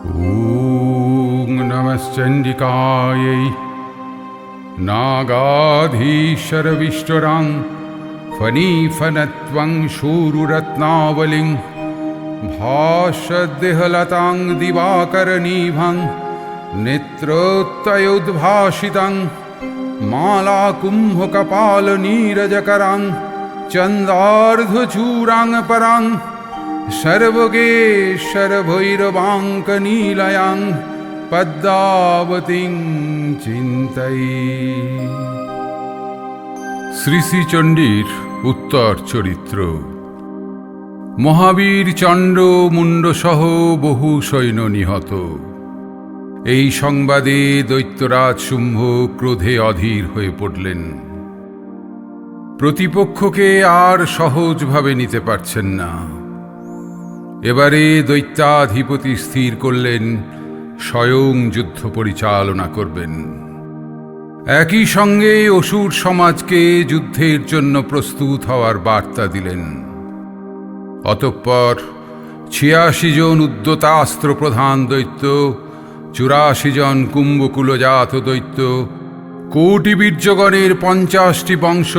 ॐ नमश्चण्डिकायै नागाधीशरविष्टरां फणिफणत्वं शूरुरत्नावलिं भाषद्देहलतां दिवाकरनिभां नेत्रोत्तयोद्भासितां मालाकुम्भकपालनीरजकरां चन्दार्धचूरां परां सर्वगेश्वरभैरवाङ्कनीलयां পদ্মাবতীং চিন্তৈ। শ্রী শ্রী চণ্ডীর উত্তর চরিত্র। মহাবীর চণ্ড মুণ্ডসহ বহু সৈন্য নিহত। এই সংবাদে দৈত্যরাজ শুম্ভ ক্রোধে অধীর হয়ে পড়লেন। প্রতিপক্ষকে আর সহজভাবে নিতে পারছেন না। এবারে দৈত্যাধিপতি স্থির করলেন স্বয়ং যুদ্ধ পরিচালনা করবেন। একই সঙ্গে অসুর সমাজকে যুদ্ধের জন্য প্রস্তুত হওয়ার বার্তা দিলেন। অতঃপর ৮৬ জন উদ্যতাস্ত্র প্রধান দৈত্য, ৮৪ জন কুম্ভকুলজাত দৈত্য, কোটি বীর্যগণের ৫০টি বংশ,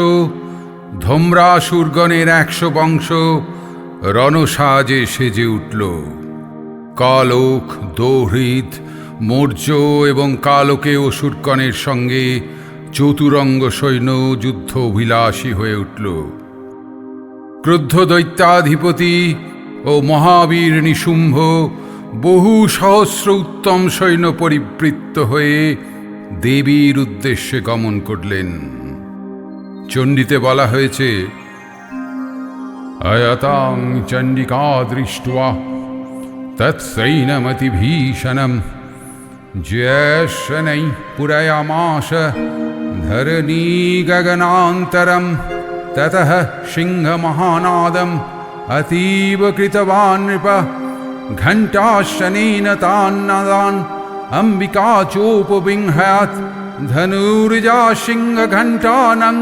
ধম্রাসুরগণের ১০০ বংশ রণসাজে সেজে উঠল। কালক, দৌহৃদ, মৌর্য এবং কালকে অসুরগণের সঙ্গে চতুরঙ্গ সৈন্য যুদ্ধ অভিলাষী হয়ে উঠল। ক্রুদ্ধ দৈত্যাধিপতি ও মহাবীর নিশুম্ভ বহু সহস্র উত্তম সৈন্য পরিবৃত্ত হয়ে দেবীর উদ্দেশ্যে গমন করলেন। চণ্ডীতে বলা হয়েছে, আয়াতাং চণ্ডিকা দৃष्ट्वा তৎসৈন্যমতিভীষণম জয়শনৈ পুরয়ামাস ধরণী গগনান্তরম ততঃ সিংহমহানাদম অতীব কৃতবান নৃপ ঘণ্টাশনেন তান্নাদান অম্বিকা চোপবিংহয়াত ধনুর্জা সিংহঘণ্টানং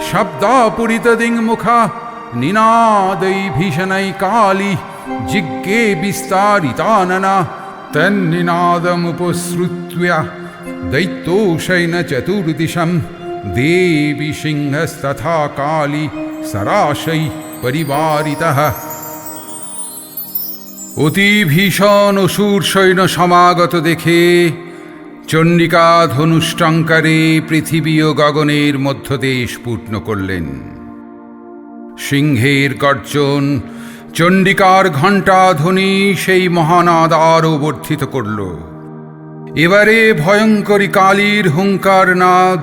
শব্দাপুরিতদিংমুখা নিনাदै ভীষণৈ কালী জিজ্ঞে বিস্তারিতাননা তন্নিনাদমুপসৃত্য দৈত্যৌষৈন চতুর্দিশম দেবী সিংহস্তথা কালী সরাশৈ পরিবারিতঃ। অতি ভীষণ অসুর সৈন্য সমাগত দেখে চণ্ডিকা ধনুষ্টঙ্কারে পৃথিবী ও গগনের মধ্যদেশ পূর্ণ করলেন। সিংহের গর্জন, চণ্ডিকার ঘণ্টাধ্বনি সেই মহানাদ আরও বর্ধিত করল। এবারে ভয়ঙ্করী কালীর হুঙ্কার নাদ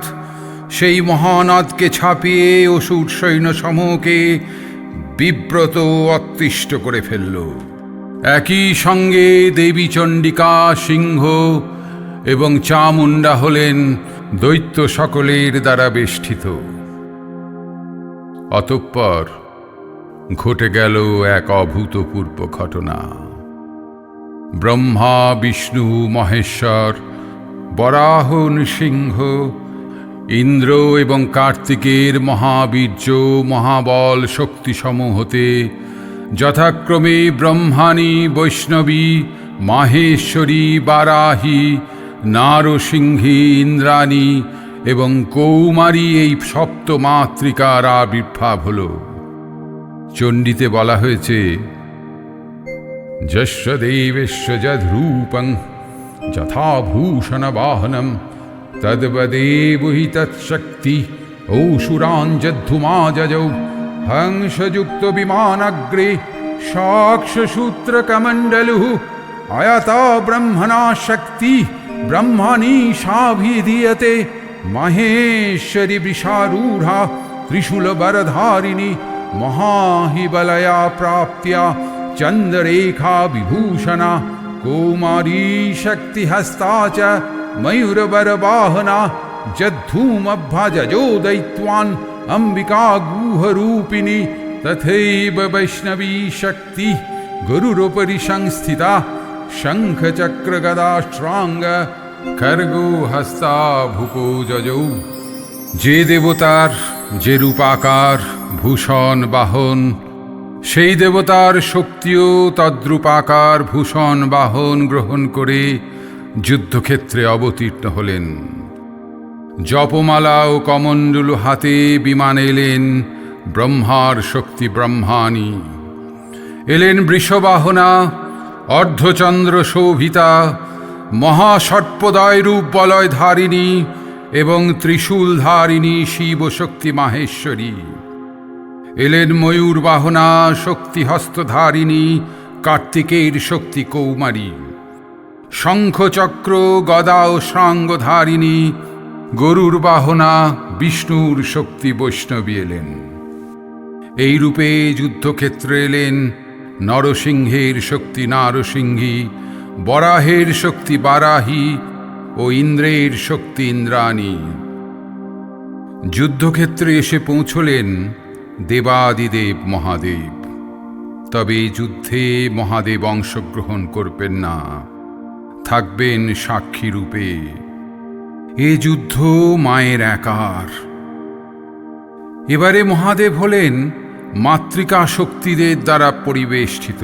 সেই মহানাদকে ছাপিয়ে অসুর সৈন্য সমূহকে বিব্রত অতিষ্ঠ করে ফেলল। একই সঙ্গে দেবী চণ্ডিকা, সিংহ এবং চামুণ্ডা হলেন দৈত্য সকলের দ্বারা বেষ্টিত। অতঃপর ঘটে গেল এক অভূতপূর্ব ঘটনা। ব্রহ্মা, বিষ্ণু, মহেশ্বর, বরাহ, নৃসিংহ, ইন্দ্র এবং কার্তিকের মহাবীর্য, মহাবল শক্তিসমূহ হতে যথাক্রমে ব্রহ্মাণী, বৈষ্ণবী, মাহেশ্বরী, বারাহী, নারসিংহী, ইন্দ্রাণী এবং কৌমারী এই সপ্তমাতৃকার আবির্ভাব হল। চণ্ডীতে বলা হয়েছে, যস্য দেবস্য যদ্রূপং যথাভূষণ বাহনম তদ্বদেবহি তৎশক্তি অসুরান যদ্ধুমাজজৌ হংসযুক্ত বিমানাগ্রে সাক্ষ্যসূত্রকমণ্ডলুঃ আয়াতা ব্রহ্মণা শক্তি ব্রহ্মণী সাভিধীয়তে মহেশ্বরী বৃষারূঢ়া ত্রিশূলবরধারিণী মহাহিবলয়া প্রাপ্त्या চন্দ্ররেখা বিভূষণা কৌমারী শক্তিহস্তা চ ময়ূরবরবাহনা যদ্ধূমভ্যজো দৈত্যান অম্বিকা গুহরূপিণী তথৈব বৈষ্ণবী শক্তি গুরুরুপরি সংস্থিতা শঙ্খচক্রগদাষ্ট্রাঙ্গ খর্গো হস্তা ভূপো যজৌ। যে দেবতার যে রূপাকার, ভূষণ, বাহন, সেই দেবতার শক্তিও তদ্রূপাকার ভূষণ বাহন গ্রহণ করে যুদ্ধক্ষেত্রে অবতীর্ণ হলেন। জপমালা ও কমণ্ডলু হাতে বিমানে এলেন ব্রহ্মার শক্তি ব্রহ্মাণী। এলেন বৃষবাহনা, অর্ধচন্দ্র শোভিতা, মহাসর্পদয় রূপ বলয় ধারিণী এবং ত্রিশূল ধারিণী শিব শক্তি মাহেশ্বরী। এলেন ময়ূর বাহনা, শক্তি হস্তধারিণী কার্তিকের শক্তি কৌমারী। শঙ্খচক্র গদা ও শ্রাঙ্গধারিণী গরুর বাহনা বিষ্ণুর শক্তি বৈষ্ণবী এলেন। এই রূপে যুদ্ধক্ষেত্রে এলেন নরসিংহের শক্তি নারসিংহী, বরাহের শক্তি বারাহী ও ইন্দ্রের শক্তি ইন্দ্রাণী। যুদ্ধক্ষেত্রে এসে পৌঁছলেন দেবাদিদেব মহাদেব। তবে যুদ্ধে মহাদেব অংশগ্রহণ করবেন না, থাকবেন সাক্ষী রূপে। এ যুদ্ধ মায়ের একার। এবারে মহাদেব হলেন মাতৃকা শক্তিদের দ্বারা পরিবেষ্টিত।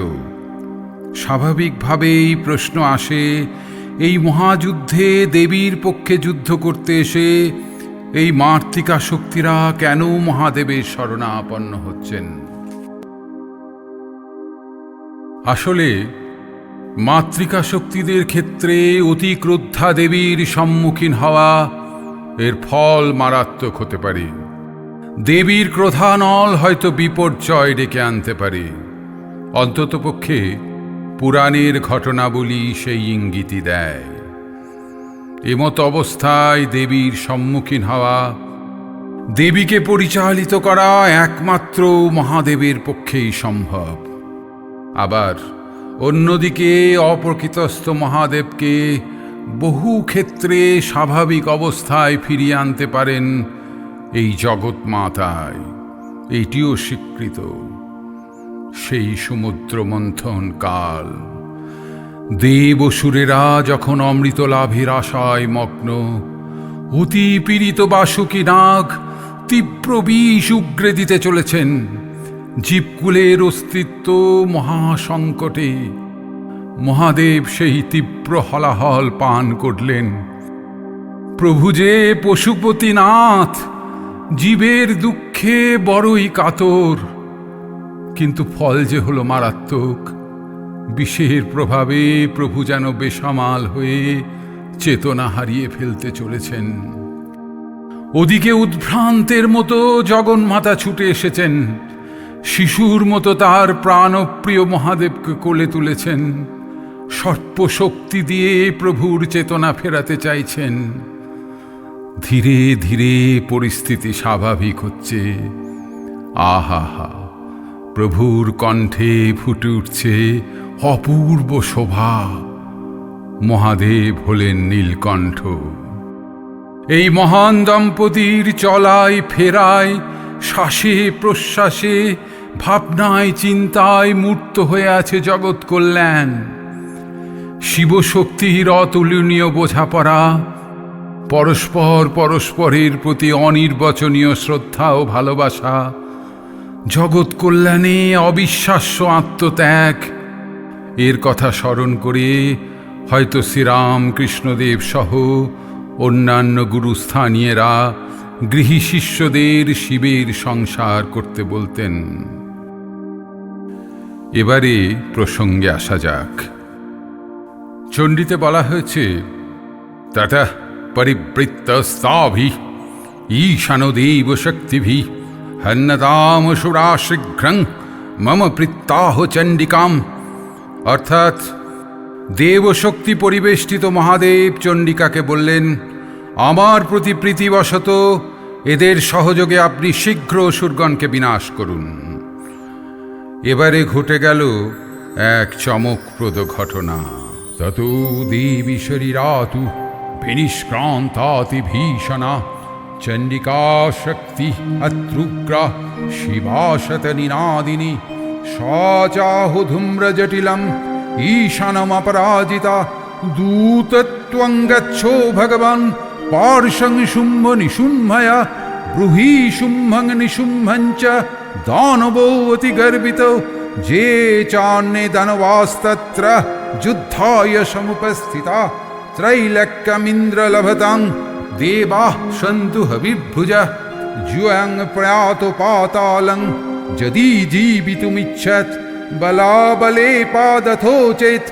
স্বাভাবিকভাবেই প্রশ্ন আসে, এই মহাযুদ্ধে দেবীর পক্ষে যুদ্ধ করতে এসে এই মাতৃকা শক্তিরা কেন মহাদেবের শরণাপন্ন হচ্ছেন? আসলে মাতৃকা শক্তিদের ক্ষেত্রে অতি ক্রোদ্ধা দেবীর সম্মুখীন হওয়া এর ফল মারাত্মক হতে পারে। দেবীর ক্রোধানল হয়তো বিপর্যয় ডেকে আনতে পারে। অন্ততপক্ষে পুরাণের ঘটনাবলী সেই ইঙ্গিতই দেয়। এমত অবস্থায় দেবীর সম্মুখীন হওয়া, দেবীকে পরিচালিত করা একমাত্র মহাদেবের পক্ষেই সম্ভব। আবার অন্যদিকে অপ্রকৃতস্থ মহাদেবকে বহু ক্ষেত্রে স্বাভাবিক অবস্থায় ফিরিয়ে আনতে পারেন এই জগৎ মাতায়। এইটিও স্বীকৃত। সেই সমুদ্র মন্থন কাল দেব অসুরেরা যখন অমৃত লাভের আশায় মগ্ন, অতি পীড়িত বাসুকী নাগ তীব্র বিষ উগরে দিতে চলেছেন। জীবকুলের অস্তিত্ব মহাসংকটে মহাদেব সেই তীব্র হলাহল পান করলেন। প্রভু যে পশুপতিনাথ, জীবের দুঃখে বড়ই কাতর, কিন্তু ফল যে হলো মারাত্মক। বিষের প্রভাবে প্রভু যেন বেসামাল হয়ে চেতনা হারিয়ে ফেলতে চলেছেন। ওদিকে উদ্ভ্রান্তের মতো জগন্মাতা ছুটে এসেছেন, শিশুর মতো তার প্রাণপ্রিয় মহাদেবকে কোলে তুলেছেন। সর্পশক্তি দিয়ে প্রভুর চেতনা ফেরাতে চাইছেন। ধীরে ধীরে পরিস্থিতি স্বাভাবিক হচ্ছে। আহা, প্রভুর কণ্ঠে ফুটে উঠছে অপূর্ব শোভা। মহাদেব হলেন নীলকণ্ঠ। এই মহান দম্পতির চলায় ফেরায়, শ্বাসে প্রশ্বাসে, ভাবনায় চিন্তায় মূর্ত হয়ে আছে জগৎ কল্যাণ। শিবশক্তির অতুলনীয় বোঝাপড়া, পরস্পরের প্রতি অনির্বচনীয় শ্রদ্ধা ও ভালোবাসা, জগৎ কল্যাণে অবিশ্বাস্য আত্মত্যাগ, এর কথা স্মরণ করে হয়তো শ্রীরাম কৃষ্ণদেব সহ অন্যান্য গুরুস্থানীয়রা গৃহী শিষ্যদের শিবের সংসার করতে বলতেন। এবারে প্রসঙ্গে আসা যাক। চণ্ডীতে বলা হয়েছে, ততঃ পরিবৃত্তস্তাভিঃ ঈশানদেব শক্তিভিঃ হন্যতাম অসুরা শীঘ্রং মম প্রীত্যাহ চণ্ডিকাম। অর্থাৎ দেবশক্তি পরিবেষ্টিত মহাদেব চণ্ডিকাকে বললেন, আমার প্রতি প্রীতিবশত এদের সহযোগে আপনি শীঘ্র অসুরগণকে বিনাশ করুন। এবারে ঘটে গেল এক চমকপ্রদ ঘটনা। ততো দেবী শরীরাতু বিনিষ্ক্রান্তাতি ভীষণা চণ্ডিকা শক্তি অত্রুগ্রা শিবাশত নিনাদিনী সাচাহু ধূম্র জটিলম ঈশানমপরাজিতা দূতত্বং গচ্ছো ভগবান পার্শ্বং শুম্ভ নিশুম্ভয়া ব্রুহি শুম্ভং নিশুম্ভঞ্চ দানবো অতি গর্বিত যে চান্নে দানবাস্তত্র যুদ্ধায় সমুপস্থিতা ত্রৈলক্যমিন্দ্র লভতাং দেবাঃ সন্তু হবিভুজা জুয়ং প্রয়াত পাতালং যদি জীবিতুমিচ্ছেত বলাবলে পাদথো চেত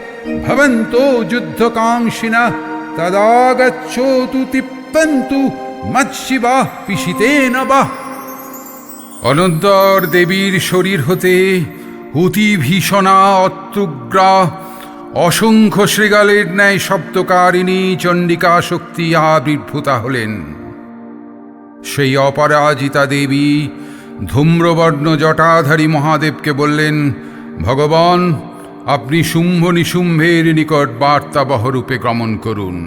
ভবন্তো যুদ্ধকাঙ্ক্ষিনঃ তদা গচ্ছোতু তিপ্পন্তু মৎশিবা পিশিতেন বাহ। অনন্তর দেবীর শরীর হতে অতি ভীষণা অত্যুগ্রা অসংখ্য শৃগালের ন্যায় শব্দকারিণী চণ্ডিকা শক্তি আবির্ভূতা হলেন। সেই অপরাজিতা দেবী ধূম্রবর্ণ জটাধারী মহাদেবকে বললেন, ভগবান, আপনি শুম্ভ নিশুম্ভের নিকট বার্তাবহ রূপে গমন করুন।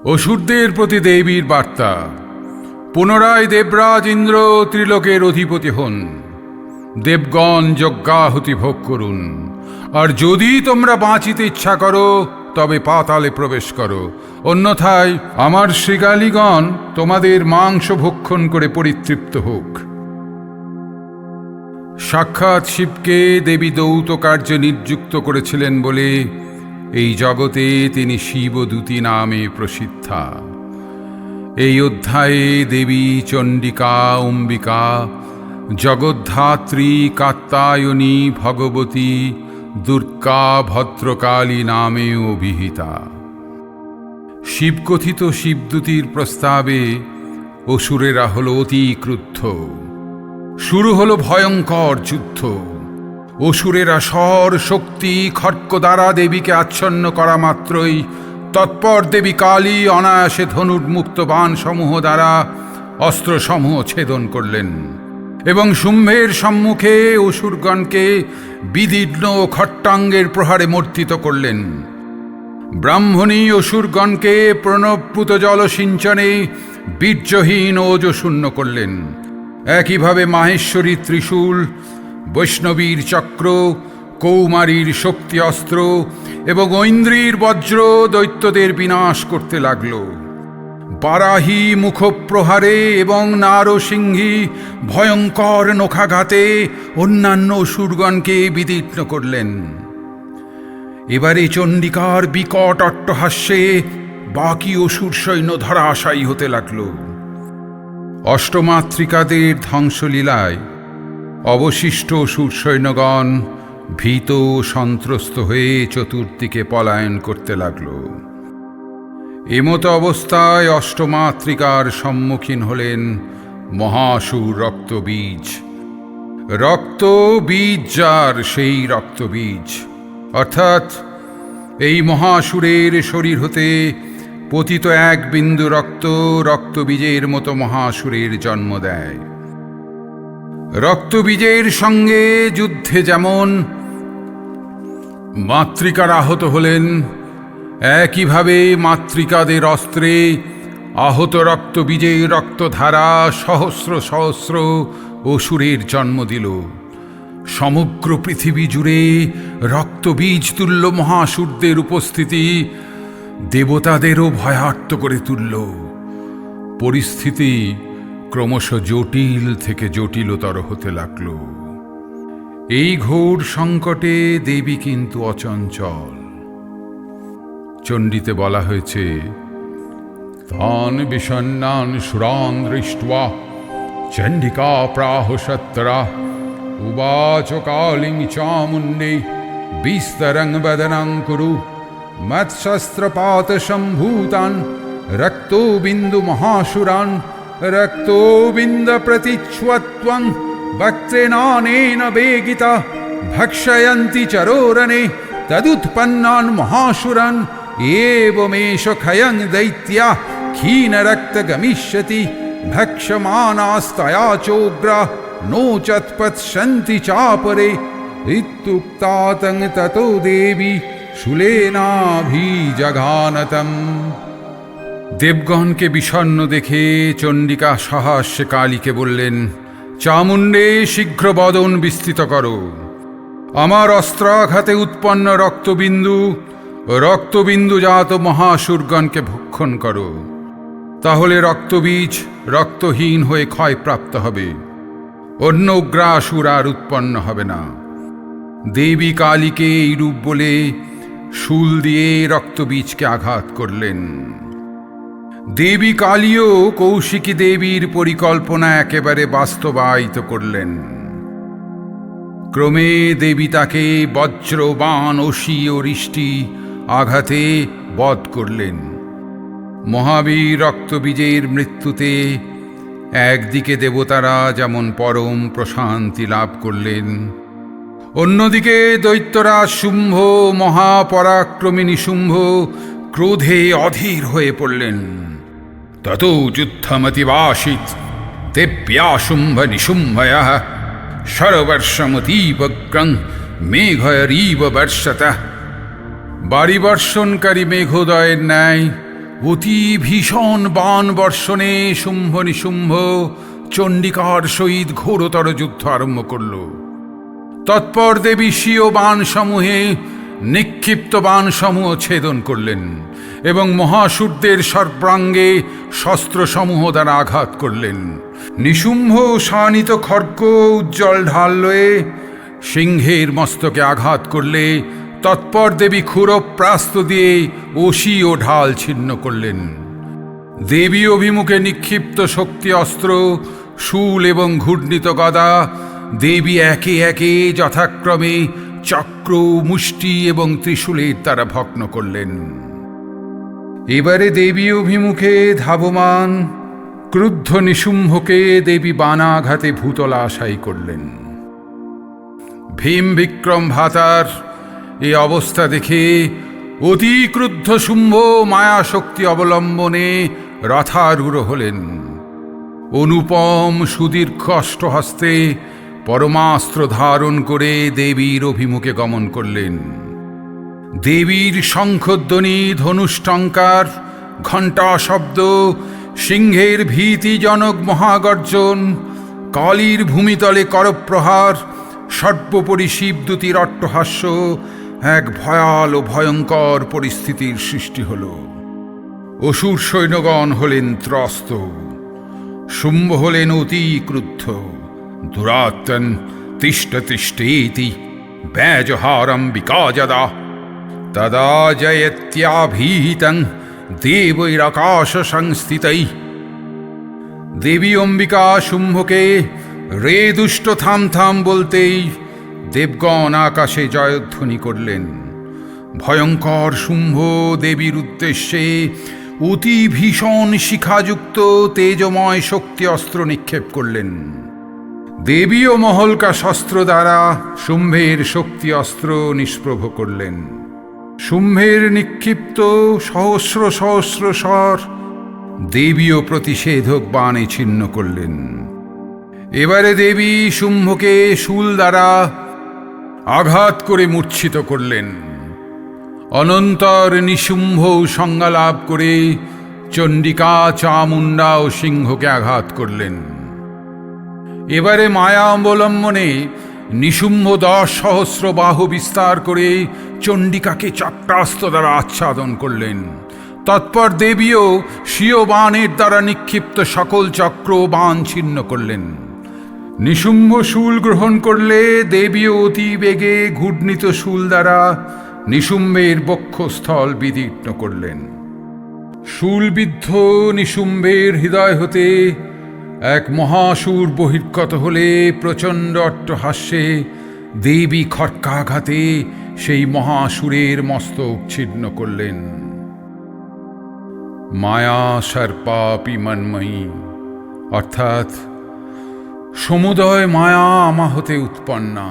অসুরদের প্রতি দেবীর বার্তা, পুনরায় দেবরাজ ইন্দ্র ত্রিলোকের অধিপতি হন। দেবগণ যজ্ঞাহুতি ভোগ করুন, আর যদি তোমরা বাঁচিতে ইচ্ছা করো তবে পাতালে প্রবেশ করো, অন্যথায় আমার শৃগালীগণ তোমাদের মাংস ভক্ষণ করে পরিতৃপ্ত হোক। সাক্ষাৎ শিবকে দেবী দৌত কার্যে নিযুক্ত করেছিলেন বলে এই জগতে তিনি শিবদূতী নামে প্রসিদ্ধা। এই অধ্যায়ে দেবী চণ্ডিকা, অম্বিকা, জগদ্ধাত্রী, কাত্যায়নী, ভগবতী, দুর্গা, ভদ্রকালী নামে অভিহিতা। শিবকথিত শিবদূতীর প্রস্তাবে অসুরেরা হল অতি ক্রুদ্ধ। শুরু হল ভয়ঙ্কর যুদ্ধ। অসুরেরা স্বর শক্তি খড়্গ দ্বারা দেবীকে আচ্ছন্ন করা মাত্রই তৎপর দেবী কালী অনায়াসে ধনুর্মুক্ত বাণ সমূহ দ্বারা অস্ত্রসমূহ ছেদন করলেন এবং শুম্ভের সম্মুখে অসুরগণকে বিদীর্ণ খট্টাঙ্গের প্রহারে মর্তিত করলেন। ব্রাহ্মণী অসুরগণকে প্রণবপুত জলসিঞ্চনে বীর্যহীন ওজশূন্য করলেন। একইভাবে মাহেশ্বরী ত্রিশূল, বৈষ্ণবীর চক্র, কৌমারীর শক্তি অস্ত্র এবং ঐন্দ্রীর বজ্র দৈত্যদের বিনাশ করতে লাগল। বারাহী মুখপ্রহারে এবং নারসিংহী ভয়ঙ্কর নখাঘাতে অন্যান্য অসুরগণকে বিদীর্ণ করলেন। এবারে চণ্ডিকার বিকট অট্টহাস্যে বাকি অসুর সৈন্য ধরাশায়ী হতে লাগল। অষ্টমাতৃকাদের ধ্বংসলীলায় অবশিষ্ট অসুর সৈন্যগণ ভীত সন্ত্রস্ত হয়ে চতুর্দিকে পলায়ন করতে লাগল। এমতো অবস্থায় অষ্টমাতৃকার সম্মুখীন হলেন মহাসুর রক্তবীজ। রক্তবীজ যার সেই রক্তবীজ, অর্থাৎ এই মহাসুরের শরীর হতে পতিত এক বিন্দু রক্ত রক্তবীজের মতো মহাসুরের জন্ম দেয়। রক্তবীজের সঙ্গে যুদ্ধে যেমন মাতৃকার আহত হলেন, একইভাবে মাতৃকাদের অস্ত্রে আহত রক্তবীজের রক্তধারা সহস্র সহস্র অসুরের জন্ম দিল। সমগ্র পৃথিবী জুড়ে রক্তবীজ তুল্য মহাসুরদের উপস্থিতি দেবতাদেরও ভয়ার্ত করে তুলল। পরিস্থিতি ক্রমশ জটিল থেকে জটিলতর হতে লাগল। এই ঘোর সংকটে দেবী কিন্তু অচঞ্চল। চণ্ডীতে বলা হয়েছে, তান বিষণ্ণান সুরান দৃष्ट्वा চণ্ডিকা প্রাহ সত্তরা উবাচ কালিং চামুণ্ডে বিস্তরং বদনং কুরু মৎশস্ত্রপাত সম্ভূতান রক্তবিন্দু মহাসুরান রক্তবিন্দ প্রতিচ্ছ্বত্বং বক্ত্রেণানেন বেগিতা ভক্ষয়ন্তি চরোরণে তদুৎপন্নান মহাসুরান एवमेष खयं दैत्या क्षीणरक्त गमिष्यति भक्षमानास्तया चोग्रा नोचत्पत्स्यन्ति चापरे इत्युक्ता तं ततो देवी शूलेनाभिजघानतम्। দেবগণকে বিষণ্ণ দেখে চণ্ডিকা সহাস্যে কালীকে বললেন, চামুণ্ডে শীঘ্র বদন বিস্তৃত করো। আমার অস্ত্রাঘাতে উৎপন্ন রক্তবিন্দু রক্তবিন্দুজাত মহাসুরগণকে ভক্ষণ করো। তাহলে রক্তবীজ রক্তহীন হয়ে ক্ষয়প্রাপ্ত হবে, অন্য উগ্রাসুর আর উৎপন্ন হবে না। দেবী কালীকে এই রূপ বলে শূল দিয়ে রক্তবীজকে আঘাত করলেন। দেবী কালীও কৌশিকী দেবীর পরিকল্পনা একেবারে বাস্তবায়িত করলেন। ক্রমে দেবী তাকে বজ্র, বাণ, অসি ও ঋষ্টি আঘাতে বধ করলেন। মহাবীর রক্তবীজের মৃত্যুতে একদিকে দেবতারা যেমন পরম প্রশান্তি লাভ করলেন, অন্যদিকে দৈত্যরাজ শুম্ভ, মহাপরাক্রমী নিশুম্ভ ক্রোধে অধীর হয়ে পড়লেন। তত যুদ্ধমতিবাসিত তেব্যা শুম্ভ নিশুম্ভয়ঃ শরবর্ষমতীবগ্রং মেঘয়রীব বর্ষতঃ। বাড়ি বর্ষণকারী মেঘোদয়ের ন্যায় অতি ভীষণ বাণ বর্ষণে শুম্ভ নিশুম্ভ চণ্ডিকার সহিত ঘোরতর যুদ্ধ আরম্ভ করল। তৎপর দেবী স্বীয় বাণসমূহে নিক্ষিপ্ত বাণসমূহ ছেদন করলেন এবং মহাসূরদের সর্বাঙ্গে শস্ত্রসমূহ দ্বারা আঘাত করলেন। নিশুম্ভ শানিত খড়গ উজ্জ্বল ঢাল লয়ে সিংহের মস্তকে আঘাত করলে তৎপর দেবী ক্ষুরপ্রাস্ত দিয়ে অসি ও ঢাল ছিন্ন করলেন। দেবী অভিমুখে নিক্ষিপ্ত শক্তি অস্ত্র, শূল এবং ঘূর্ণিত গদা দেবী একে একে যথাক্রমে চক্র, মুষ্টি এবং ত্রিশূলের দ্বারা ভগ্ন করলেন। এবারে দেবী অভিমুখে ধাবমান ক্রুদ্ধ নিশুম্ভকে দেবী বানাঘাতে ভূতলাশায়ী করলেন। ভীম বিক্রম ভাতার এ অবস্থা দেখে অতি ক্রুদ্ধ শুম্ভ মায়া শক্তি অবলম্বনে রথারূঢ় হলেন। অনুপম সুদীর্ঘ অষ্টহস্তে পরমাস্ত্র ধারণ করে দেবীর অভিমুখে গমন করলেন। দেবীর শঙ্খধ্বনি, ধনুষ্টঙ্কার, ঘণ্টা শব্দ, সিংহের ভীতিজনক মহাগর্জন, কালীর ভূমিতলে করপ্রহার, সর্বোপরি শিবদূতির অট্টহাস্য এক ভয়াল ও ভয়ঙ্কর পরিস্থিতির সৃষ্টি হল। অসুর সৈন্যগণ হলেন ত্রস্ত, শুম্ভ হলেন অতি ক্রুদ্ধ। দুরাত্মন তিষ্ঠ তিষ্ঠেতি ব্যজহারম্বিকা যদা তদা জয়ত্যাভীতং দেবৈরাকাশ সংস্থিতৈ। দেবী অম্বিকা শুম্ভকে রে দুষ্ট থাম থাম বলতেই দেবগণ আকাশে জয়ধ্বনি করলেন। ভয়ঙ্কর শুম্ভ দেবীর উদ্দেশ্যে অতি ভীষণ শিখাযুক্ত তেজময় শক্তি অস্ত্র নিক্ষেপ করলেন। দেবী ও মহলকা শস্ত্র দ্বারা শুম্ভের শক্তি অস্ত্র নিষ্প্রভ করলেন। শুম্ভের নিক্ষিপ্ত সহস্র সহস্র স্বর দেবীও প্রতিষেধক বাণে ছিন্ন করলেন। এবারে দেবী শুম্ভকে শূল দ্বারা আঘাত করে মূর্ছিত করলেন। অনন্তর নিশুম্ভ সংজ্ঞালাভ করে চণ্ডিকা, চামুণ্ডা ও সিংহকে আঘাত করলেন। এবারে মায়া অবলম্বনে নিশুম্ভ 10 সহস্র বাহু বিস্তার করে চণ্ডিকাকে চক্রাস্ত্র দ্বারা আচ্ছাদন করলেন। তৎপর দেবীও স্বীয় বাণের দ্বারা নিক্ষিপ্ত সকল চক্র বাণ ছিন্ন করলেন। নিশুম্ভ শূল গ্রহণ করলে দেবীও অতি বেগে ঘূর্ণিত শূল দ্বারা নিশুম্ভের বক্ষস্থল বিদীর্ণ করলেন। শূলবিদ্ধ নিশুম্ভের হৃদয় হতে এক মহাসুর বহির্গত হলে প্রচণ্ড অট্টহাস্যে দেবী খড়্গাঘাতে সেই মহাসুরের মস্তক ছিন্ন করলেন। মায়া সর্পাপি মন্ময়ী, অর্থাৎ সমুদয় মায়া আমা হতে উৎপন্না,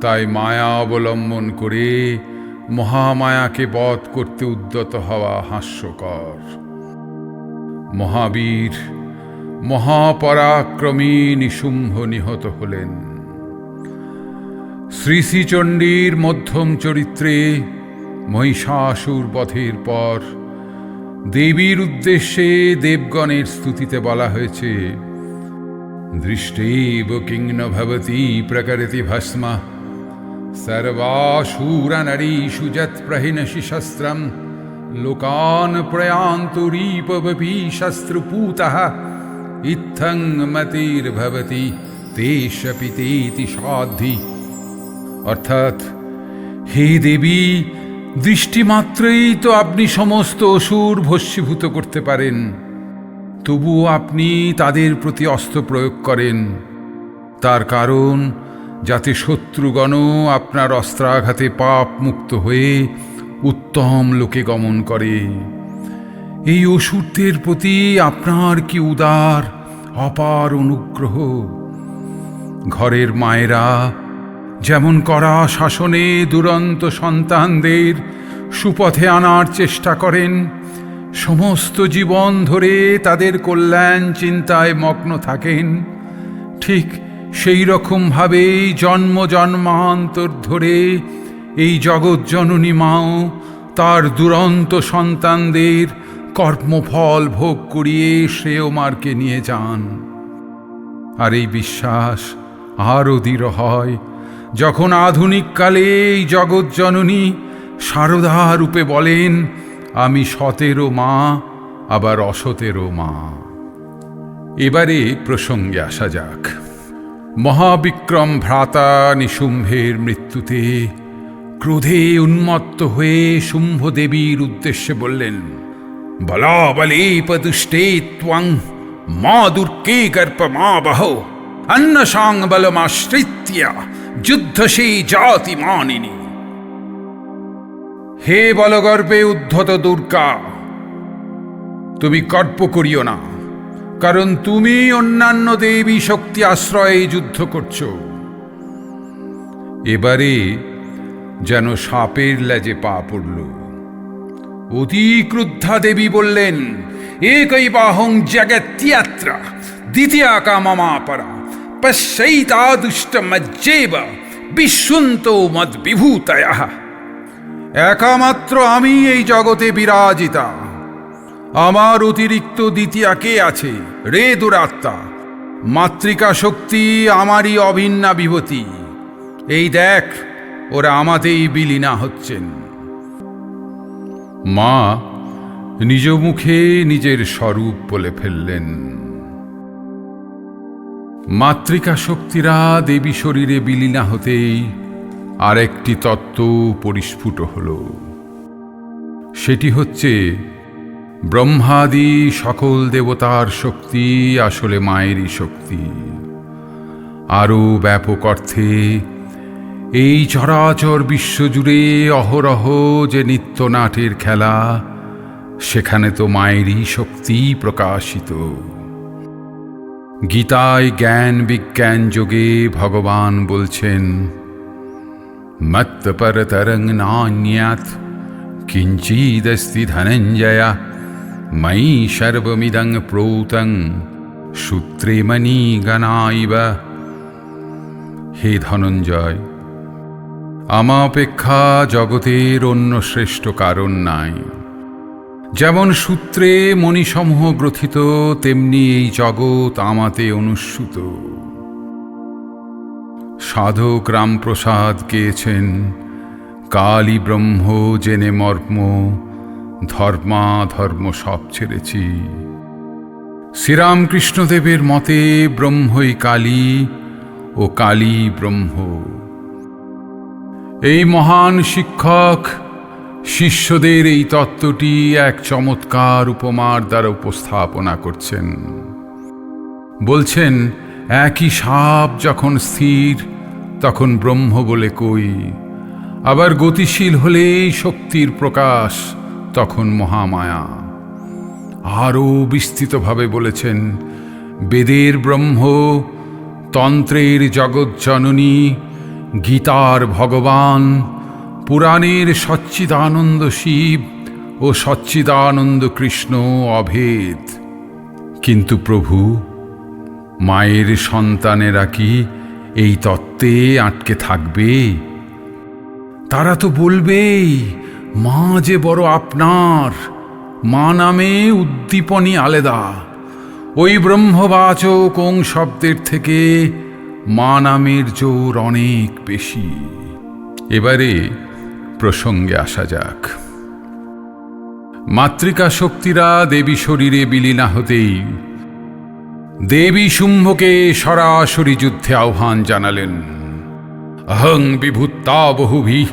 তাই মায়া অবলম্বন করে মহামায়াকে বধ করতে উদ্যত হওয়া হাস্যকর। মহাবীর মহাপরাক্রমী নিশুম্ভ নিহত হলেন। শ্রী শ্রীচণ্ডীর মধ্যম চরিত্রে মহিষাসুর বধের পর দেবীর উদ্দেশ্যে দেবগণের স্তুতিতে বলা হয়েছে, দৃষ্টেব কিং ন ভবতি প্রকৃতি ভস্ম সর্বাসুর নরীষু যৎ প্রহিনসি শস্ত্রম লোকান প্রয়ান্তরীপবপি শস্ত্রপূতঃ ইত্থং মতির্ভবতি তেষপি তেতি সাধ্যি। অর্থাৎ, হে দেবী, দৃষ্টিমাত্রেই তো আপনি সমস্ত অসুর ভস্মীভূত করতে পারেন, তবুও আপনি তাদের প্রতি অস্ত্র প্রয়োগ করেন। তার কারণ যাতে শত্রুগণও আপনার অস্ত্রাঘাতে পাপ মুক্ত হয়ে উত্তম লোকে গমন করে। এই অসুরদের প্রতি আপনার কি উদার অপার অনুগ্রহ! ঘরের মায়েরা যেমন কড়া শাসনে দুরন্ত সন্তানদের সুপথে আনার চেষ্টা করেন, সমস্ত জীবন ধরে তাদের কল্যাণ চিন্তায় মগ্ন থাকেন, ঠিক সেই রকমভাবেই জন্ম জন্মান্তর ধরে এই জগৎজননী মাও তার দুরন্ত সন্তানদের কর্মফল ভোগ করিয়ে শ্রেয় মার্গে নিয়ে যান। আর এই বিশ্বাস আরও দৃঢ় হয় যখন আধুনিক কালে এই জগৎজননী শারদা রূপে বলেন, আমি সতেরও মা, আবার অসতেরও মা। এবারে প্রসঙ্গে আসা যাক। মহাবিক্রম ভ্রাতা নিশুম্ভের মৃত্যুতে ক্রোধে উন্মত্ত হয়ে শুম্ভ দেবীর উদ্দেশ্যে বললেন, বলাবলেপদুষ্টে ত্বং মা দুর্গে গর্পমাবহ অন্নসাং বলমাশ্রিত্য যুদ্ধসে জাতি মানিনী। হে বলগর্বে উদ্ধত দুর্গা, তুমি গর্ব করিও না, কারণ তুমি অন্যান্য দেবী শক্তি আশ্রয়ে যুদ্ধ করছ। এবারে যেন সাপের লেজে পা পড়ল। অতি ক্রুদ্ধা দেবী বললেন, একই বাহং জগত্যত্র দ্বিতীয়া কামমাপরা পশ্যৈতা দুষ্টমজ্জেব বিশ্বন্ত মদ বিভূতয়ঃ। একামাত্র আমি এই জগতে বিরাজিতা, আমার অতিরিক্ত দ্বিতীয়া কে আছে রে দুরাত্মা? মাতৃকা শক্তি আমারই অভিন্না বিভূতি। এই দেখ, ওরা আমাতেই বিলীনা হচ্ছেন। মা নিজ মুখে নিজের স্বরূপ বলে ফেললেন। মাতৃকা শক্তিরা দেবী শরীরে বিলীনা হতেই আরেকটি তত্ত্ব পরিস্ফুট হল। সেটি হচ্ছে, ব্রহ্মাদি সকল দেবতার শক্তি আসলে মায়েরই শক্তি। আরও ব্যাপক অর্থে এই চরাচর বিশ্বজুড়ে অহরহ যে নিত্যনাটের খেলা, সেখানে তো মায়েরই শক্তি প্রকাশিত। গীতায় জ্ঞান বিজ্ঞান যোগে ভগবান বলছেন, মত্পরতরং নান্যাৎ কিঞ্চিদস্তি ধনঞ্জয় ময়ি সর্বমিদং প্রৌতং সূত্রে মণিগণাইব। হে ধনঞ্জয়, আমা অপেক্ষা জগতের অন্য শ্রেষ্ঠ কারণ নাই। যেমন সূত্রে মণিসমূহ গ্রথিত, তেমনি এই জগৎ আমাতে অনুস্যুত। সাধক রামপ্রসাদ গেয়েছেন, কালী ব্রহ্ম জেনে মর্ম, ধর্মাধর্ম সব ছেড়েছি। শ্রীরামকৃষ্ণদেবের মতে ব্রহ্মই কালী ও কালী ব্রহ্ম। এই মহান শিক্ষক শিষ্যদের এই তত্ত্বটি এক চমৎকার উপমার দ্বারা উপস্থাপনা করছেন। বলছেন, একই সাপ যখন স্থির তখন ব্রহ্ম বলে কই, আবার গতিশীল হলেই শক্তির প্রকাশ তখন মহামায়া। আরও বিস্তৃতভাবে বলেছেন, বেদের ব্রহ্ম, তন্ত্রের জগৎজননী, গীতার ভগবান, পুরাণের সচ্চিদানন্দ শিব ও সচ্চিদানন্দ কৃষ্ণ অভেদ। কিন্তু প্রভু, মায়ের সন্তানেরা কি এই তত্ত্বে আটকে থাকবে? তারা তো বলবেই, মা যে বড় আপনার, মা নামে উদ্দীপনী আলাদা। ওই ব্রহ্মবাচক ওং শব্দের থেকে মা নামের জোর অনেক বেশি। এবারে প্রসঙ্গে আসা যাক। মাতৃকা শক্তিরা দেবী শরীরে বিলীনা হতেই দেবী শুম্ভকে সরাসরি যুদ্ধে আহ্বান জানালেন। অহং বিভূতা বহুভি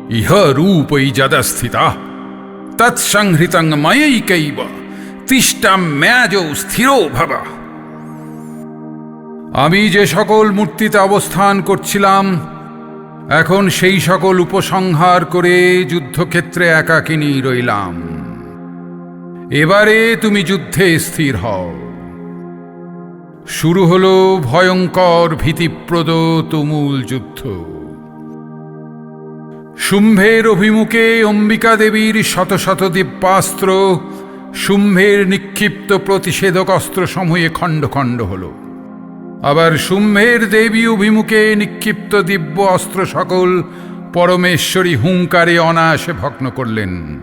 ইহ রূপৈ যদস্থিতা তৎসংহৃতং ময়ৈকৈব তিষ্ঠা ম্যাজৌ স্থিরো ভব। আমি যে সকল মূর্তিতে অবস্থান করছিলাম, এখন সেই সকল উপসংহার করে যুদ্ধক্ষেত্রে একাকিনী রইলাম। এবারে তুমি যুদ্ধে স্থির হও। শুরু হলো ভয়ঙ্কর ভীতিপ্রদ তুমুল যুদ্ধ। শুম্ভের অভিমুখে অম্বিকা দেবীর শত শত দিব্যাস্ত্র শুম্ভের নিক্ষিপ্ত প্রতিষেধক অস্ত্র সমূহে খণ্ড খণ্ড হল। আবার শুম্ভের দেবী অভিমুখে নিক্ষিপ্ত দিব্য অস্ত্র সকল পরমেশ্বরী হুঙ্কারে অনায়াসে ভগ্ন করলেন।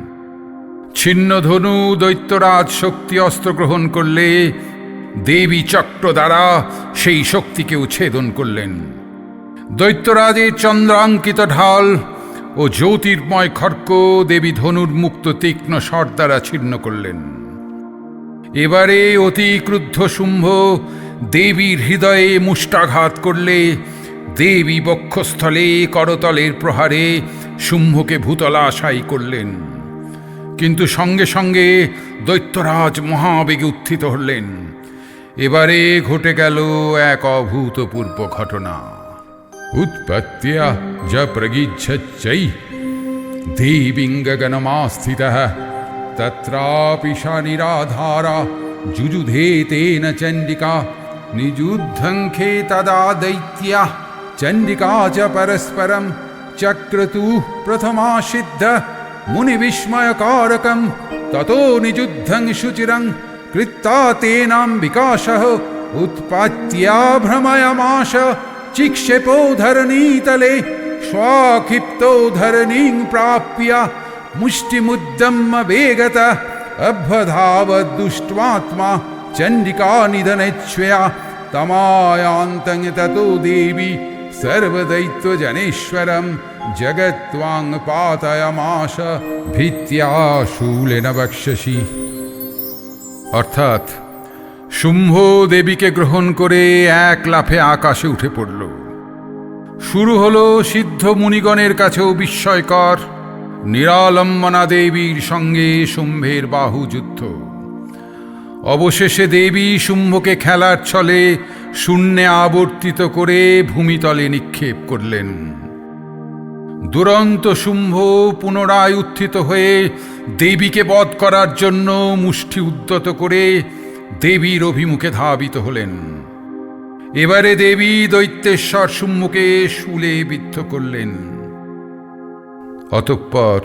ছিন্ন ধনু দৈত্যরাজ শক্তি অস্ত্র গ্রহণ করলে দেবী চক্র দ্বারা সেই শক্তিকে উচ্ছেদন করলেন। দৈত্যরাজের চন্দ্রাঙ্কিত ঢাল ও জ্যোতির্ময় খড়্গ দেবী ধনুর মুক্ত তীক্ষ্ণ স্বর দ্বারা ছিন্ন করলেন। এবারে অতি ক্রুদ্ধ শুম্ভ দেবীর হৃদয়ে মুষ্টাঘাত করলে দেবী বক্ষস্থলে করতলের প্রহারে শুম্ভকে ভূতলাশায়ী করলেন। কিন্তু সঙ্গে সঙ্গে দৈত্যরাজ মহাবেগে উত্থিত হলেন। এবারে ঘটে গেল এক অভূতপূর্ব ঘটনা। উৎপত্তিয়া য প্রগীচ্ছচ্চৈ দেবীং গগনমাস্থিতঃ তত্রাপি সা নিরাধারা যুযুধে তেন চণ্ডিকা নিযুদ্ধং খে তদা দৈত্যা চণ্ডিকা চ পরস্পরম চক্রতুঃ প্রথমা সিদ্ধ মুনি বিস্ময়কারকম ততো নিযুদ্ধং শুচিরং কৃত্তা তেনাম্বিকাশঃ উৎপত্তিয়া ভ্রময়মাশ চিক্ষেপো ধরণীতলে স্বাক্ষিপ্তো ধরণীং প্রাপ্য মুষ্টিমুদ্যম্য বেগতঃ অভ্যধাবদুष्ट्वात्मा চণ্ডিকা নিধনেচ্ছয়া তমায়ান্তং ততো দেবী সর্বদৈত্যজনেশ্বরম জগত্ত্বাং পাতয়ামাশ ভীত্যা শূলেন বক্ষসি। অর্থাৎ শুম্ভ দেবীকে গ্রহণ করে এক লাফে আকাশে উঠে পড়ল। শুরু হলো সিদ্ধ মুনিগণের কাছেও বিস্ময়কর নিরালম্বনা দেবীর সঙ্গে শুম্ভের বাহুযুদ্ধ। অবশেষে দেবী শুম্ভকে খেলার ছলে শূন্যে আবর্তিত করে ভূমিতলে নিক্ষেপ করলেন। দুরন্ত শুম্ভ পুনরায় উত্থিত হয়ে দেবীকে বধ করার জন্য মুষ্টি উদ্যত করে দেবীর অভিমুখে ধাবিত হলেন। এবারে দেবী দৈত্যেশ্বর শুম্ভকে শূলে বিদ্ধ করলেন। অতঃপর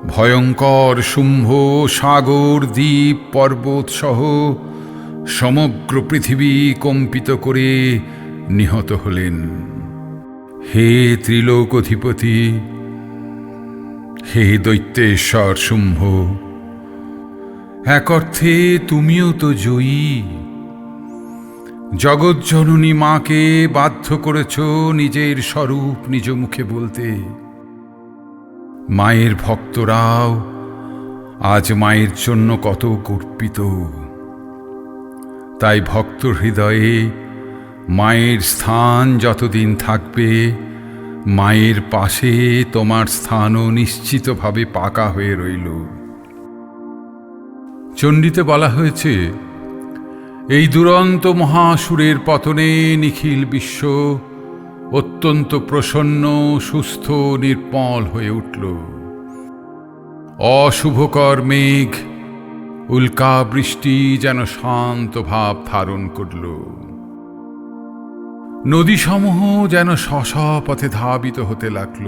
ভয়ঙ্কর শুম্ভ সাগর দ্বীপ পর্বত সহ সমগ্র পৃথিবী কম্পিত করে নিহত হলেন। হে ত্রিলোকধিপতি, হে দৈত্যেশ্বর শুম্ভ, এক অর্থে তুমিও তো জয়ী। জগজ্জননী মাকে বাধ্য করেছ নিজের স্বরূপ নিজ মুখে বলতে। মায়ের ভক্তরাও আজ মায়ের জন্য কত গর্বিত। তাই ভক্ত হৃদয়ে মায়ের স্থান যতদিন থাকবে, মায়ের পাশে তোমার স্থানও নিশ্চিতভাবে পাকা হয়ে রইল। চণ্ডীতে বলা হয়েছে, এই দুরন্ত মহাসুরের পতনে নিখিল বিশ্ব অত্যন্ত প্রসন্ন, সুস্থ, নির্মল হয়ে উঠল। অশুভকর মেঘ উল্কা বৃষ্টি যেন শান্ত ভাব ধারণ করল। নদীসমূহ যেন স্ব পথে ধাবিত হতে লাগল।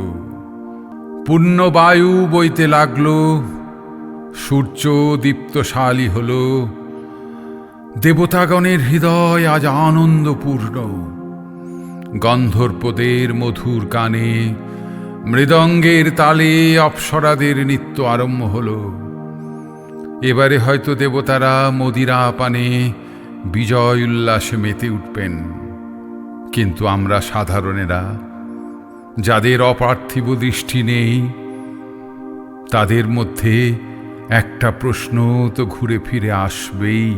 পূর্ণ বায়ু বইতে লাগল। সূর্য দীপ্তশালী হল। দেবতাগণের হৃদয় আজ আনন্দপূর্ণ। গন্ধর্পদের মধুর গানে, মৃদঙ্গের তালে অপ্সরাদের নৃত্য আরম্ভ হল। এবারে হয়তো দেবতারা মদিরা পানে বিজয় উল্লাসে মেতে উঠবেন। কিন্তু আমরা সাধারণেরা, যাদের অপার্থিব দৃষ্টি নেই, তাদের মধ্যে একটা প্রশ্ন তো ঘুরে ফিরে আসবেই।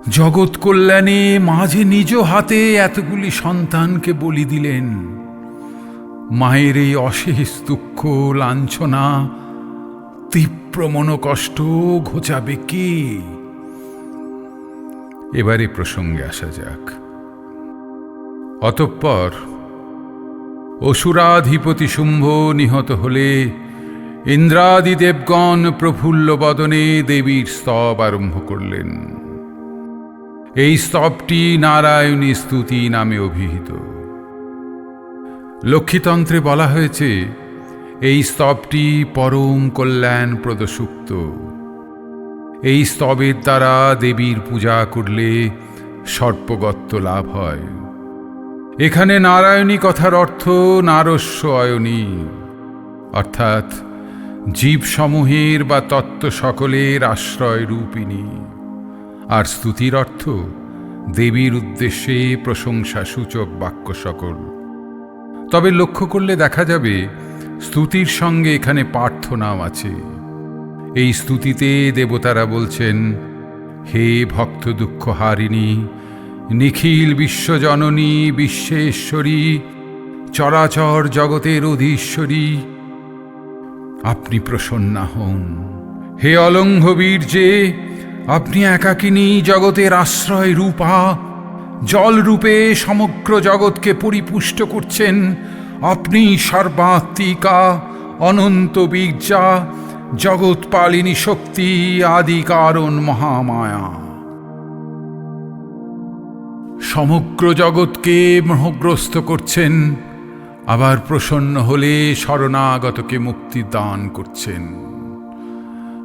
জগৎ কল্যাণে মাঝে নিজ হাতে এতগুলি সন্তানকে বলি দিলেন, মায়ের এই অশেষ দুঃখ লাঞ্ছনা তীব্র মনোকষ্ট ঘোচাবে কে? এবারে প্রসঙ্গে আসা যাক। অতঃপর অসুরাধিপতি শুম্ভ নিহত হলে ইন্দ্রাদি দেবগণ প্রফুল্ল বদনে দেবীর স্তব আরম্ভ করলেন। এই স্তবটি নারায়ণী স্তুতি নামে অভিহিত। লক্ষ্মীতন্ত্রে বলা হয়েছে এই স্তবটি পরম কল্যাণপ্রদ সূক্ত। এই স্তবের দ্বারা দেবীর পূজা করলে সর্পগত্য লাভ হয়। এখানে নারায়ণী কথার অর্থ নারস্য অয়নী, অর্থাৎ জীবসমূহের বা তত্ত্ব সকলের আশ্রয় রূপিণী। আর স্তুতির অর্থ দেবীর উদ্দেশ্যে প্রশংসা সূচক বাক্য সকল। তবে লক্ষ্য করলে দেখা যাবে স্তুতির সঙ্গে এখানে প্রার্থনাও আছে। এই স্তুতিতে দেবতারা বলছেন, হে ভক্ত দুঃখ হারিণী, নিখিল বিশ্বজননী, বিশ্বেশ্বরী, চরাচর জগতের অধীশ্বরী, আপনি প্রসন্না হন। হে অলঙ্ঘ বীর্যে, আপনি একাকিনী জগতের আশ্রয় রূপা, জল রূপে সমগ্র জগৎকে পরিপুষ্ট করছেন। আপনি সর্বাত্মিকা, অনন্ত বীর্যা, জগৎপালিনী শক্তি, আদি কারণ মহামায়া। সমগ্র জগৎকে মোহগ্রস্ত করছেন, আবার প্রসন্ন হলে শরণাগতকে মুক্তি দান করছেন।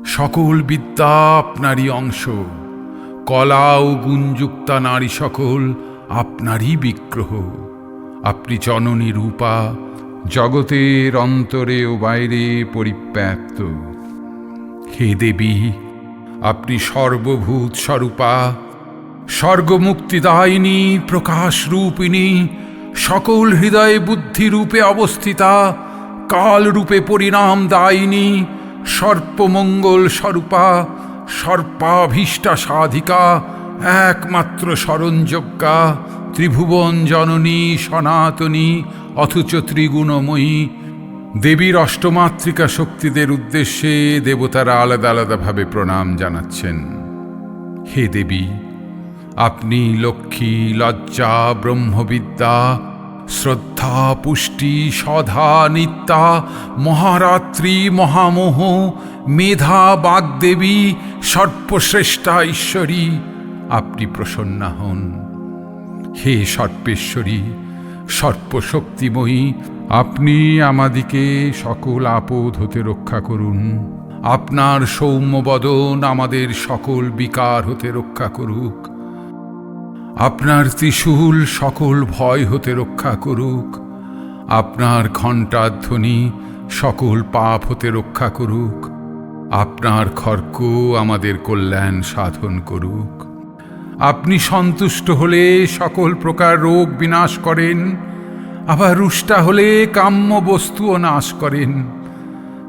সকল বিদ্যা আপনারই অংশ, কলা ও গুণযুক্তা নারী সকল আপনারই বিগ্রহ। আপনি জননী রূপা, জগতের অন্তরে ও বাইরে পরিব্যাপ্ত। হে দেবী, আপনি সর্বভূত স্বরূপা, স্বর্গমুক্তিদায়িনী, প্রকাশ রূপিণী, সকল হৃদয়ে বুদ্ধি রূপে অবস্থিতা, কাল রূপে পরিণাম দায়িনী, সর্পমঙ্গল স্বরূপা, সর্পাভীষ্টা সাধিকা, একমাত্র শরণযোগ্যা, ত্রিভুবন জননী, সনাতনী, অথচ ত্রিগুণময়ী। দেবীর অষ্টমাত্রিকা শক্তিদের উদ্দেশ্যে দেবতারা আলাদা আলাদাভাবে প্রণাম জানাচ্ছেন। হে দেবী, আপনি লক্ষ্মী, লজ্জা, ব্রহ্মবিদ্যা, শ্রদ্ধা, পুষ্টি, সধা, নিত্যা, মহারাত্রি, মহামোহ, মেধা, বাগদেবী, সর্বশ্রেষ্ঠা ঈশ্বরী, আপনি প্রসন্না হন। হে সর্বেশ্বরী, সর্বশক্তিময়ী, আপনি আমাদিকে সকল আপদ হতে রক্ষা করুন। আপনার সৌম্য বদন আমাদের সকল বিকার হতে রক্ষা করুক। আপনার ত্রিশূল সকল ভয় হতে রক্ষা করুক। আপনার ঘণ্টাধ্বনি সকল পাপ হতে রক্ষা করুক। আপনার খড়গ আমাদের কল্যাণ সাধন করুক। আপনি সন্তুষ্ট হলে সকল প্রকার রোগ বিনাশ করেন, আবার রুষ্টা হলে কাম্য বস্তুও নাশ করেন।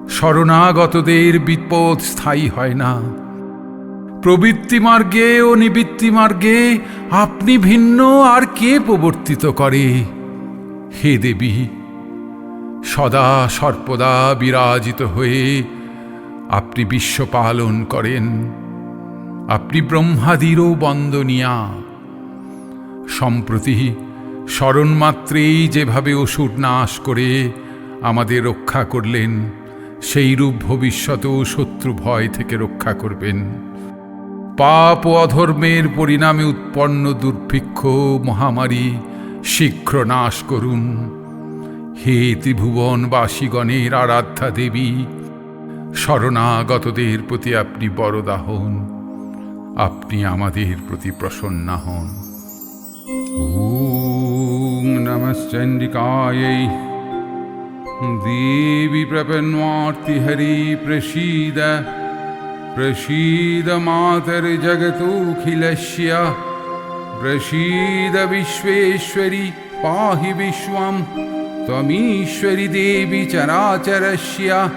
শরণাগতদের বিপদ স্থায়ী হয় না। প্রবৃত্তি মার্গে ও নিবৃত্তি মার্গে আপনি ভিন্ন আর কে প্রবর্তিত করে? হে দেবী, সদা সর্বদা বিরাজিত হয়ে আপনি বিশ্ব পালন করেন। আপনি ব্রহ্মাদিরও বন্দনীয়া। সম্প্রতি স্মরণমাত্রেই যেভাবে অসুর নাশ করে আমাদের রক্ষা করলেন, সেইরূপ ভবিষ্যতেও শত্রু ভয় থেকে রক্ষা করবেন। পাপ ও অধর্মের পরিণামে উৎপন্ন দুর্ভিক্ষ মহামারী শীঘ্র নাশ করুন। হে ত্রিভুবনবাসীগণের আরাধ্যা দেবী, শরণাগতদের প্রতি আপনি বরদা হন। আপনি আমাদের প্রতি প্রসন্না হন। ওম নমঃ চণ্ডিকাयै। দেবী প্রপন্নার্তিহরি প্রসীদ। প্রসীদ মাতর্জগতোऽখিলস্য। প্রসীদ বিশ্বেশ্বরী পাহি বিশ্বম। ত্বমীশ্বরী দেবী চরাচরস্য।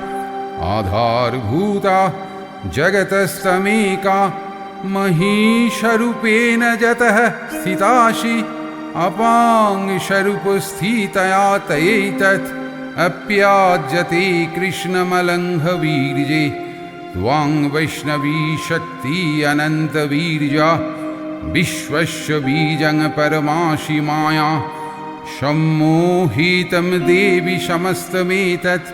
आधारभूता जगतस्तमेका महिषरूपेण जतः स्थितासि अपाङ्गस्वरूपस्थितया तयैतत् अप्याज्यते कृष्णमलङ्घवीर्ये त्वां वैष्णवी शक्ति अनन्तवीर्या विश्वस्य बीजं परमासि माया सम्मोहितं देवि समस्तमेतत्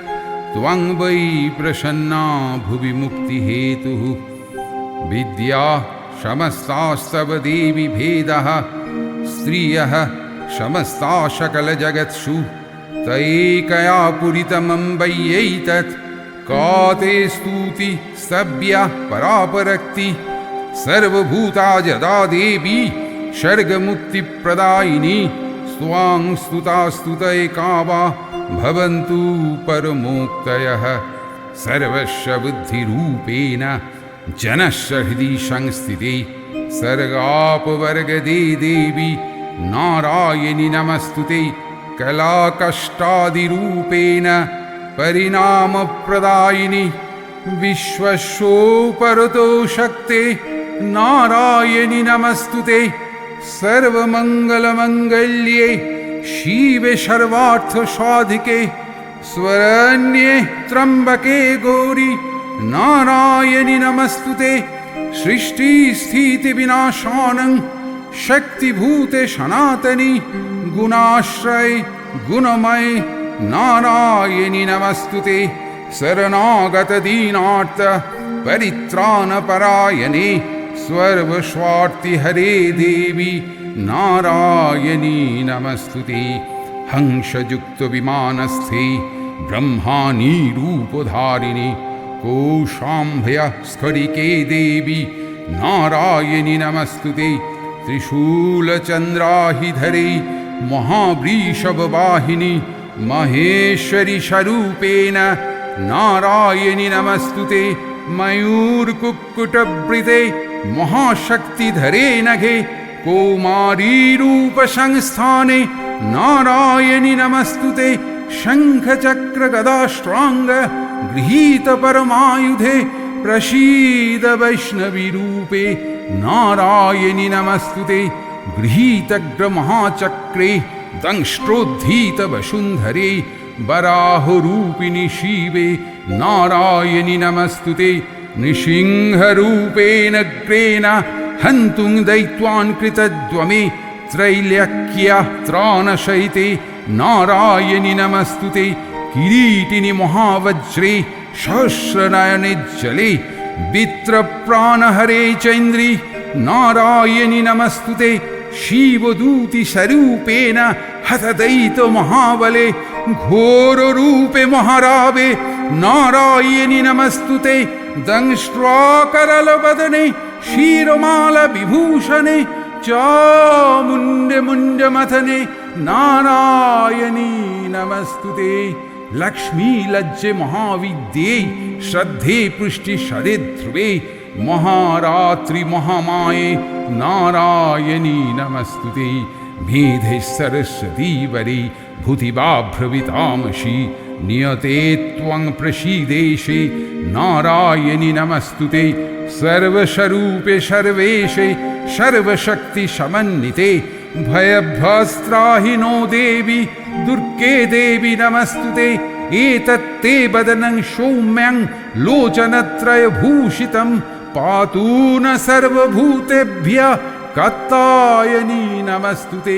त्वं वै प्रसन्ना भुवि मुक्तिहेतुः विद्या समस्तास्तव देवि भेदः स्त्रियः समस्ता सकलजगत्सु तैकया पुरितमं वैयैतत् का ते स्तुति स्तव्या परापरक्ति सर्वभूता यदा देवी सर्गमुक्तिप्रदायिनी स्वां स्तुतास्तुतैका वा भवन्तु परमोक्तयः सर्वस्य बुद्धिरूपेण जनस्य हृदि संस्थिते सर्गापवर्गदे देवी नारायणि नमस्तुते कलाकष्टादिरूपेण परिणामप्रदायिनि विश्वस्योपरतो शक्ते नारायणि नमस्तुते सर्वमङ्गलमङ्गल्ये शिवे सर्वार्थसाधिके स्वरण्ये त्र्यम्बके गौरी नारायणि नमस्तुते सृष्टिस्थितिविनाशानं शक्तिभूते सनातनी गुणाश्रय गुणमय नारायणि नमस्तुते शरणागतदीनार्थ परित्राणपरायणे सर्वस्वार्थि हरे देवी नारायणी नमस्तुते हंसयुक्तविमानस्थे ब्रह्माणी रूपधारिणि कोशाम्भय स्फटिके देवी नारायणि नमस्तुते त्रिशूलचन्द्राहिधरे महावृषभवाहिनि महेश्वरि स्वरूपेण नारायणि नमस्तुते मयूरकुक्कुटवृते महाशक्तिधरे नघे कौमारीरूपसंस्थाने नारायणि नमस्तुते शङ्खचक्रगदाष्ट्राङ्ग गृहीत परमायुधे प्रसीद वैष्णवीरूपे नारायणि नमस्तुते गृहीतग्रमहाचक्रे दंष्ट्रोद्धीत वसुन्धरे वराहरूपिणि शिवे नारायणि नमस्तुते नृसिंहरूपेण ग्रेण हन्तुं दैत्यान् कृतद्वमे त्रैलोक्यत्राणसहिते नारायणि नमस्तुते किरीटिनि महावज्रे सहस्रनयने जले वित्रप्राणहरे चैन्द्रि नारायणि नमस्तुते शिवदूति स्वरूपेण हतदैत महाबले घोररूपे महारावे नारायणि नमस्तुते दंष्ट्राकरलवदने क्षीरमालविभूषणे चामुण्डमुण्डमथने नारायणी नमस्तुते लक्ष्मीलज्जे महाविद्ये श्रद्धे पृष्टि शरे ध्रुवे महारात्रि महामाये नारायणी नमस्तुते मेधे सरस्वती वरे भूतिबाभ्रवितामसि नियते त्वं प्रसीदेशे नारायणि नमस्तुते सर्वस्वरूपे सर्वेशे सर्वशक्तिसमन्विते भयभस्त्राहि नो देवी दुर्गे देवी नमस्तुते एतत्ते वदनं सौम्यं लोचनत्रयभूषितं पातु न सर्वभूतेभ्यः कात्यायनी नमस्तुते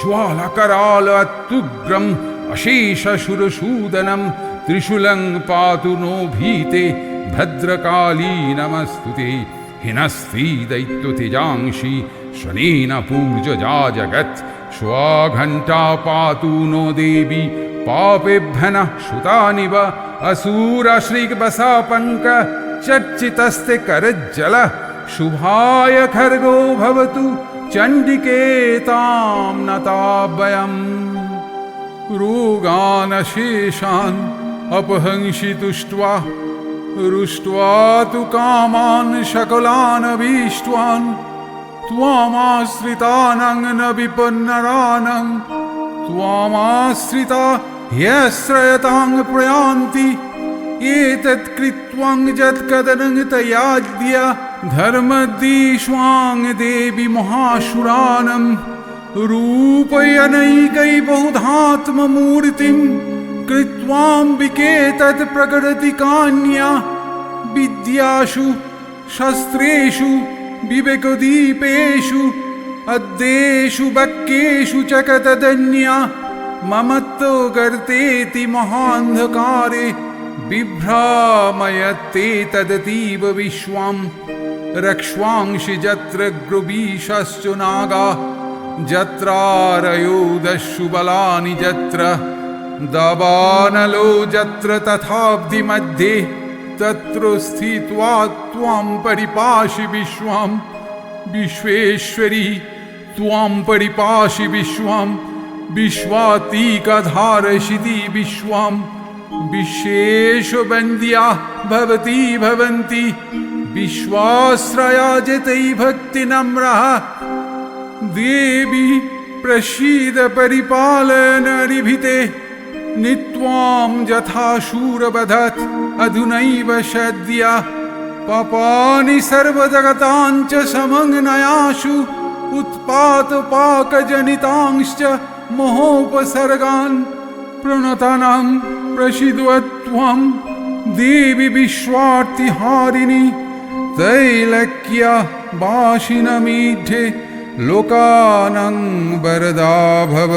ज्वालकरालत्युग्रम् अशेषशुरसूदनं त्रिशूलं पातु नो भीते भद्रकाली नमस्तुते हिनस्ति दैत्यतेजांसि शनेन पूर्जया जगत् स्वाघण्टा पातु नो देवी पापेभ्यः नः श्रुतानिव असुरश्रीवसापङ्क चर्चितस्ते करज्जलः शुभाय खर्गो भवतु चण्डिके तां नताभयम् रोगानशेषान् अपहंसि तुष्ट्वा रुष्ट्वा तु कामान् शकलानभीष्ट्वान् त्वामाश्रितानां न विपन्नराणां त्वामाश्रिता ह्यश्रयतां प्रयान्ति एतत् कृत्वां यत्कदनं तयाद्य धर्मदीष्वां देवी महाशुरानं रूपयनैकै बहुधात्ममूर्तिं कृत्वाम्बिके तत् प्रकटति कान्या विद्यासु शस्त्रेषु विवेकदीपेषु अद्येषु वाक्येषु च कतदन्या ममत्तो गर्तेति महान्धकारे बिभ्रामयत्ते तदतीव विश्वं रक्ष्वांसि यत्र ग्रुवीशश्च नागा यत्रारयो दस्यु बलानि यत्र दावानलो यत्र तथाब्धि मध्ये तत्र स्थित्वा त्वां परिपाशि विश्वं विश्वेश्वरी त्वां परिपाशि विश्वं विश्वातीकधारशिति विश्वं विश्वेशवन्द्या भवती भवन्ति विश्वाश्रया जतै भक्तिनम्रः देवी प्रसीद परिपालनरिभिते नित्वां यथा शूरवधत् अधुनैव सद्य पापानि सर्वजगतां च समग्नयासु उत्पातपाकजनितांश्च मोहोपसर्गान् प्रणतानां प्रसीदत्वं देवी विश्वार्तिहारिणि त्रैलोक्य वासिनमीढ्ये लोकानां वरदा भव।